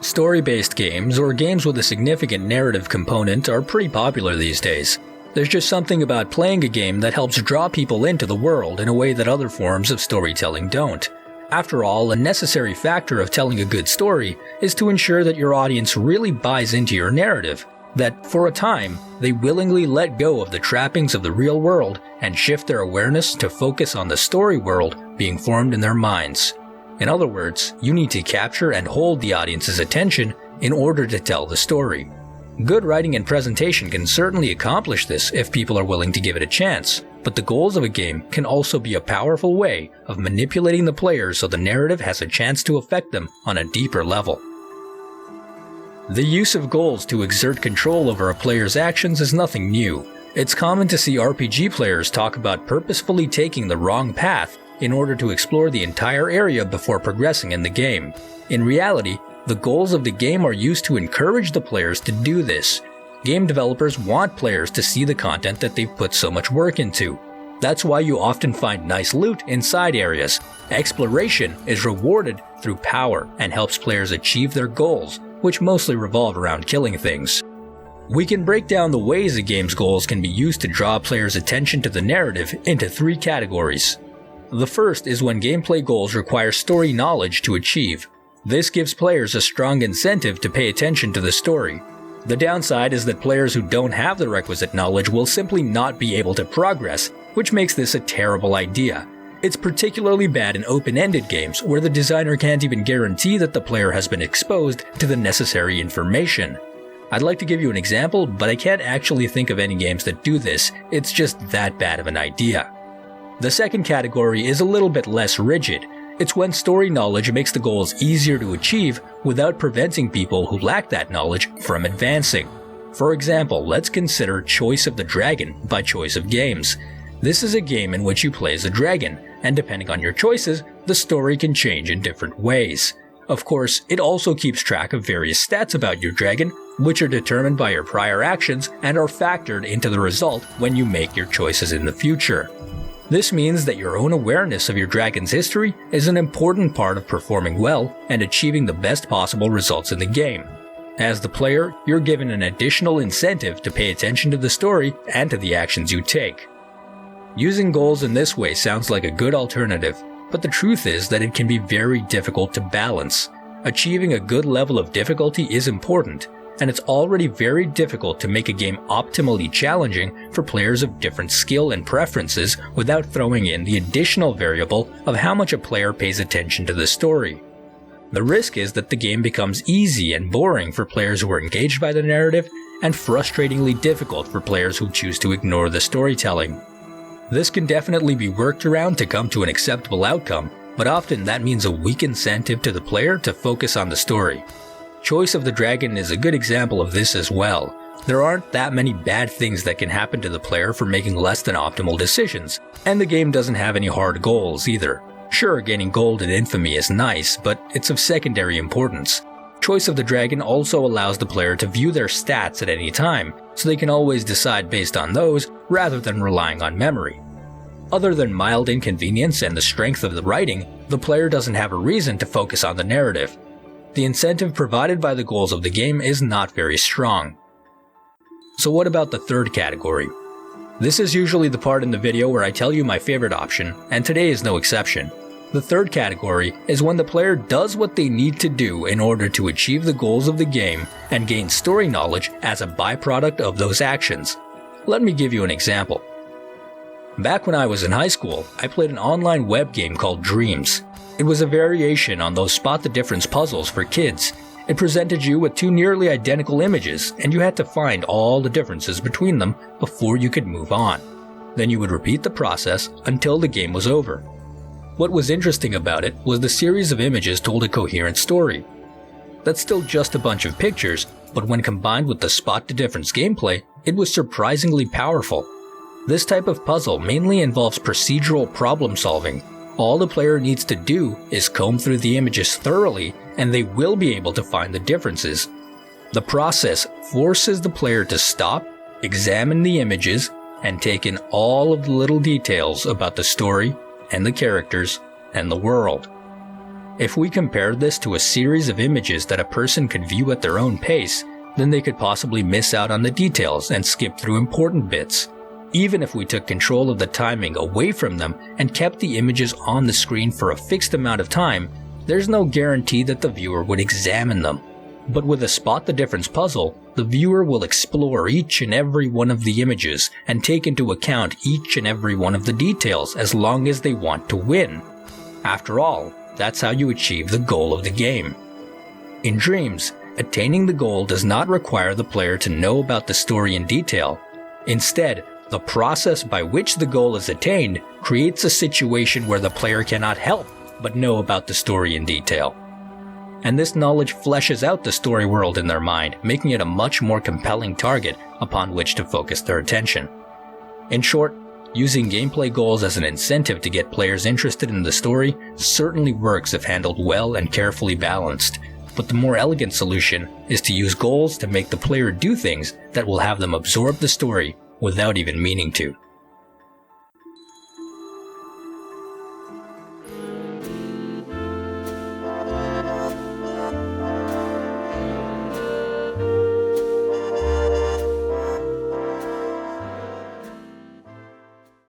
Story-based games, or games with a significant narrative component, are pretty popular these days. There's just something about playing a game that helps draw people into the world in a way that other forms of storytelling don't. After all, a necessary factor of telling a good story is to ensure that your audience really buys into your narrative, that, for a time, they willingly let go of the trappings of the real world and shift their awareness to focus on the story world being formed in their minds. In other words, you need to capture and hold the audience's attention in order to tell the story. Good writing and presentation can certainly accomplish this if people are willing to give it a chance, but the goals of a game can also be a powerful way of manipulating the players so the narrative has a chance to affect them on a deeper level. The use of goals to exert control over a player's actions is nothing new. It's common to see RPG players talk about purposefully taking the wrong path in order to explore the entire area before progressing in the game. In reality, the goals of the game are used to encourage the players to do this. Game developers want players to see the content that they've put so much work into. That's why you often find nice loot in side areas. Exploration is rewarded through power and helps players achieve their goals, which mostly revolve around killing things. We can break down the ways a game's goals can be used to draw players' attention to the narrative into 3 categories. The first is when gameplay goals require story knowledge to achieve. This gives players a strong incentive to pay attention to the story. The downside is that players who don't have the requisite knowledge will simply not be able to progress, which makes this a terrible idea. It's particularly bad in open-ended games where the designer can't even guarantee that the player has been exposed to the necessary information. I'd like to give you an example, but I can't actually think of any games that do this. It's just that bad of an idea. The second category is a little bit less rigid. It's when story knowledge makes the goals easier to achieve without preventing people who lack that knowledge from advancing. For example, let's consider Choice of the Dragon by Choice of Games. This is a game in which you play as a dragon, and depending on your choices, the story can change in different ways. Of course, it also keeps track of various stats about your dragon, which are determined by your prior actions and are factored into the result when you make your choices in the future. This means that your own awareness of your dragon's history is an important part of performing well and achieving the best possible results in the game. As the player, you're given an additional incentive to pay attention to the story and to the actions you take. Using goals in this way sounds like a good alternative, but the truth is that it can be very difficult to balance. Achieving a good level of difficulty is important, and it's already very difficult to make a game optimally challenging for players of different skill and preferences without throwing in the additional variable of how much a player pays attention to the story. The risk is that the game becomes easy and boring for players who are engaged by the narrative, and frustratingly difficult for players who choose to ignore the storytelling. This can definitely be worked around to come to an acceptable outcome, but often that means a weak incentive to the player to focus on the story. Choice of the Dragon is a good example of this as well. There aren't that many bad things that can happen to the player for making less than optimal decisions, and the game doesn't have any hard goals either. Sure, gaining gold in infamy is nice, but it's of secondary importance. Choice of the Dragon also allows the player to view their stats at any time, so they can always decide based on those rather than relying on memory. Other than mild inconvenience and the strength of the writing, the player doesn't have a reason to focus on the narrative. The incentive provided by the goals of the game is not very strong. So what about the third category? This is usually the part in the video where I tell you my favorite option, and today is no exception. The third category is when the player does what they need to do in order to achieve the goals of the game and gain story knowledge as a byproduct of those actions. Let me give you an example. Back when I was in high school, I played an online web game called Dreams. It was a variation on those spot the difference puzzles for kids. It presented you with 2 nearly identical images, and you had to find all the differences between them before you could move on. Then you would repeat the process until the game was over. What was interesting about it was the series of images told a coherent story. That's still just a bunch of pictures, but when combined with the spot the difference gameplay, it was surprisingly powerful. This type of puzzle mainly involves procedural problem solving. All the player needs to do is comb through the images thoroughly, and they will be able to find the differences. The process forces the player to stop, examine the images, and take in all of the little details about the story and the characters and the world. If we compared this to a series of images that a person could view at their own pace, then they could possibly miss out on the details and skip through important bits. Even if we took control of the timing away from them and kept the images on the screen for a fixed amount of time, there's no guarantee that the viewer would examine them. But with a spot the difference puzzle, the viewer will explore each and every one of the images and take into account each and every one of the details as long as they want to win. After all, that's how you achieve the goal of the game. In Dreams, attaining the goal does not require the player to know about the story in detail. Instead, the process by which the goal is attained creates a situation where the player cannot help but know about the story in detail. And this knowledge fleshes out the story world in their mind, making it a much more compelling target upon which to focus their attention. In short, using gameplay goals as an incentive to get players interested in the story certainly works if handled well and carefully balanced, but the more elegant solution is to use goals to make the player do things that will have them absorb the story without even meaning to.